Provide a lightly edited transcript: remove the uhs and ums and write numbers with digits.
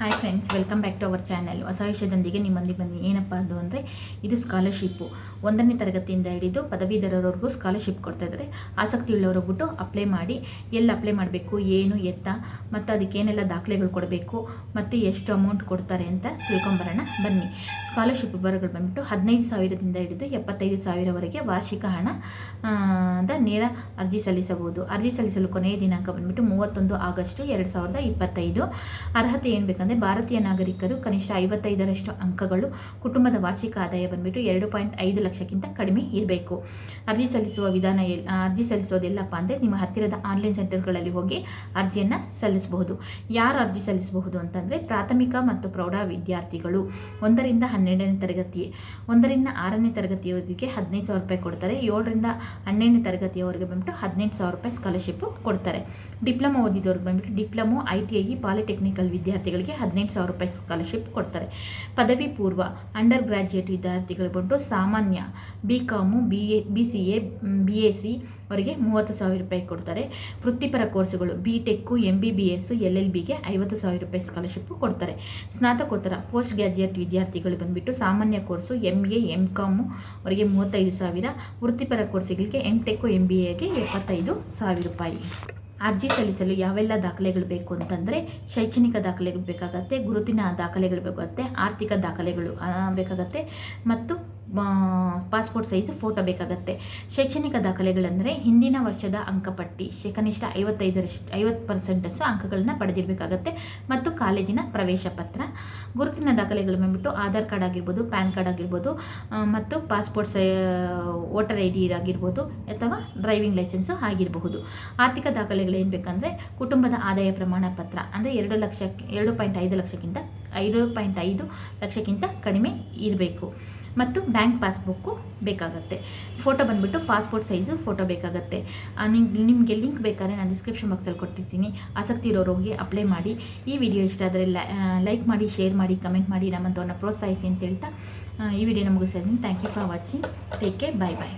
Hi friends, welcome back to our channel. ಹೊಸ ವಿಷಯದೊಂದಿಗೆ ನಿಮ್ಮೊಂದಿಗೆ ಬಂದು ಏನಪ್ಪ ಅದು ಅಂದರೆ ಇದು ಸ್ಕಾಲರ್ಶಿಪ್ಪು 1ನೇ ತರಗತಿಯಿಂದ ಹಿಡಿದು ಪದವೀಧರರವರೆಗೂ ಸ್ಕಾಲರ್ಶಿಪ್ ಕೊಡ್ತಾ ಇದ್ದಾರೆ. ಆಸಕ್ತಿ ಉಳ್ಳವರು ಬಿಟ್ಟು ಅಪ್ಲೈ ಮಾಡಿ. ಎಲ್ಲಿ ಅಪ್ಲೈ ಮಾಡಬೇಕು, ಏನು ಎತ್ತ, ಮತ್ತು ಅದಕ್ಕೇನೆಲ್ಲ ದಾಖಲೆಗಳು ಕೊಡಬೇಕು, ಮತ್ತು ಎಷ್ಟು ಅಮೌಂಟ್ ಕೊಡ್ತಾರೆ ಅಂತ ತಿಳ್ಕೊಂಬರೋಣ ಬನ್ನಿ. ಸ್ಕಾಲರ್ಶಿಪ್ ವಿವರಗಳು ಬಂದ್ಬಿಟ್ಟು 15,000ದಿಂದ ಹಿಡಿದು 75,000ವರೆಗೆ ವಾರ್ಷಿಕ ಹಣ ನೇರ ಅರ್ಜಿ ಸಲ್ಲಿಸಬಹುದು. ಅರ್ಜಿ ಸಲ್ಲಿಸಲು ಕೊನೆಯ ದಿನಾಂಕ ಬಂದ್ಬಿಟ್ಟು 31 ಆಗಸ್ಟ್ 2025. ಅರ್ಹತೆ ಏನು ಬೇಕಂದರೆ ಭಾರತೀಯ ನಾಗರಿಕರು ಕನಿಷ್ಠ 55ರಷ್ಟು ಅಂಕಗಳು, ಕುಟುಂಬದ ವಾರ್ಷಿಕ ಆದಾಯ ಬಂದ್ಬಿಟ್ಟು 2.5 ಲಕ್ಷಕ್ಕಿಂತ ಕಡಿಮೆ ಇರಬೇಕು. ಅರ್ಜಿ ಸಲ್ಲಿಸೋದೆಲ್ಲಪ್ಪ ಅಂದರೆ ನಿಮ್ಮ ಹತ್ತಿರದ ಆನ್ಲೈನ್ ಸೆಂಟರ್ಗಳಲ್ಲಿ ಹೋಗಿ ಅರ್ಜಿಯನ್ನು ಸಲ್ಲಿಸಬಹುದು. ಯಾರು ಅರ್ಜಿ ಸಲ್ಲಿಸಬಹುದು ಅಂತಂದರೆ ಪ್ರಾಥಮಿಕ ಮತ್ತು ಪ್ರೌಢ ವಿದ್ಯಾರ್ಥಿಗಳು 1ರಿಂದ 12ನೇ ತರಗತಿ, 1ರಿಂದ 6ನೇ ತರಗತಿಯವರಿಗೆ 15,000 ರೂಪಾಯಿ ಕೊಡ್ತಾರೆ. 7ರಿಂದ 12ನೇ ತರಗತಿಯವರೆಗೆ ಬಂದ್ಬಿಟ್ಟು 18,000 ರೂಪಾಯಿ ಸ್ಕಾಲರ್ಶಿಪ್ ಕೊಡ್ತಾರೆ. ಡಿಪ್ಲೊಮಾ ಓದಿದವ್ರಿಗೆ ಬಂದ್ಬಿಟ್ಟು ಡಿಪ್ಲೊಮೊ, ITI, ಪಾಲಿಟೆಕ್ನಿಕಲ್ ವಿದ್ಯಾರ್ಥಿಗಳಿಗೆ 15,000 ರೂಪಾಯಿ ಸ್ಕಾಲರ್ಶಿಪ್ ಕೊಡ್ತಾರೆ. ಪದವಿ ಪೂರ್ವ ಅಂಡರ್ ಗ್ರಾಜ್ಯುಯೇಟ್ ವಿದ್ಯಾರ್ಥಿಗಳು ಬಂದು ಸಾಮಾನ್ಯ BCom, BCA, BSc ಅವರಿಗೆ 30,000 ರೂಪಾಯಿ ಕೊಡ್ತಾರೆ. ವೃತ್ತಿಪರ ಕೋರ್ಸುಗಳು BTech, MBBS, LLBಗೆ 50,000 ರೂಪಾಯಿ ಸ್ಕಾಲರ್ಶಿಪ್ ಕೊಡ್ತಾರೆ. ಸ್ನಾತಕೋತ್ತರ ಪೋಸ್ಟ್ ಗ್ರಾಜ್ಯುಯೇಟ್ ವಿದ್ಯಾರ್ಥಿಗಳು ಬಂದ್ಬಿಟ್ಟು ಸಾಮಾನ್ಯ ಕೋರ್ಸು MA, MCom ಅವರಿಗೆ 35,000, ವೃತ್ತಿಪರ ಕೋರ್ಸುಗಳಿಗೆ MTech, MBAಗೆ 75,000 ರೂಪಾಯಿ. ಅರ್ಜಿ ಸಲ್ಲಿಸಲು ಯಾವೆಲ್ಲ ದಾಖಲೆಗಳು ಬೇಕು ಅಂತಂದರೆ ಶೈಕ್ಷಣಿಕ ದಾಖಲೆಗಳು ಬೇಕಾಗತ್ತೆ, ಗುರುತಿನ ದಾಖಲೆಗಳು ಬೇಕಾಗುತ್ತೆ, ಆರ್ಥಿಕ ದಾಖಲೆಗಳು ಬೇಕಾಗತ್ತೆ, ಮತ್ತು ಪಾಸ್ಪೋರ್ಟ್ ಸೈಜ್ ಫೋಟೋ ಬೇಕಾಗತ್ತೆ. ಶೈಕ್ಷಣಿಕ ದಾಖಲೆಗಳಂದರೆ ಹಿಂದಿನ ವರ್ಷದ ಅಂಕಪಟ್ಟಿ, ಕನಿಷ್ಠ 50% ಅಂಕಗಳನ್ನು ಪಡೆದಿರಬೇಕಾಗತ್ತೆ, ಮತ್ತು ಕಾಲೇಜಿನ ಪ್ರವೇಶ ಪತ್ರ. ಗುರುತಿನ ದಾಖಲೆಗಳು ಬಂದ್ಬಿಟ್ಟು ಆಧಾರ್ ಕಾರ್ಡ್ ಆಗಿರ್ಬೋದು, ಪ್ಯಾನ್ ಕಾರ್ಡ್ ಆಗಿರ್ಬೋದು, ಮತ್ತು ಪಾಸ್ಪೋರ್ಟ್ ವೋಟರ್ ID ಆಗಿರ್ಬೋದು, ಅಥವಾ ಡ್ರೈವಿಂಗ್ ಲೈಸೆನ್ಸು ಆಗಿರಬಹುದು. ಆರ್ಥಿಕ ದಾಖಲೆಗಳು ಏನು ಬೇಕಂದರೆ ಕುಟುಂಬದ ಆದಾಯ ಪ್ರಮಾಣ ಪತ್ರ ಅಂದರೆ 2.5 ಲಕ್ಷಕ್ಕಿಂತ ಕಡಿಮೆ ಇರಬೇಕು, ಮತ್ತು ಬ್ಯಾಂಕ್ ಪಾಸ್ಬುಕ್ಕು ಬೇಕಾಗುತ್ತೆ. ಫೋಟೋ ಬಂದುಬಿಟ್ಟು ಪಾಸ್ಪೋರ್ಟ್ ಸೈಜು ಫೋಟೋ ಬೇಕಾಗುತ್ತೆ. ನಿಮಗೆ ಲಿಂಕ್ ಬೇಕಾದ್ರೆ ನಾನು ಡಿಸ್ಕ್ರಿಪ್ಷನ್ ಬಾಕ್ಸಲ್ಲಿ ಕೊಟ್ಟಿರ್ತೀನಿ. ಆಸಕ್ತಿ ಇರೋರು ಹೋಗಿ ಅಪ್ಲೈ ಮಾಡಿ. ಈ ವಿಡಿಯೋ ಇಷ್ಟ ಆದರೆ ಲೈಕ್ ಮಾಡಿ, ಶೇರ್ ಮಾಡಿ, ಕಮೆಂಟ್ ಮಾಡಿ, ನಮ್ಮಂಥವ್ರನ್ನ ಪ್ರೋತ್ಸಾಹಿಸಿ ಅಂತ ಹೇಳ್ತಾ ಈ ವಿಡಿಯೋನ ಮುಗಿಸ್ತಾ ಇದ್ದೀನಿ. Thank you for watching. Take care. Bye bye.